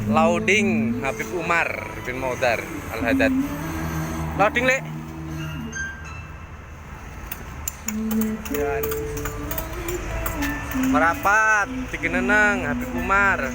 Loading Habib Umar bin Maudar Al-Haddad. Loading le. Merapat Tigeneneng Habib Umar.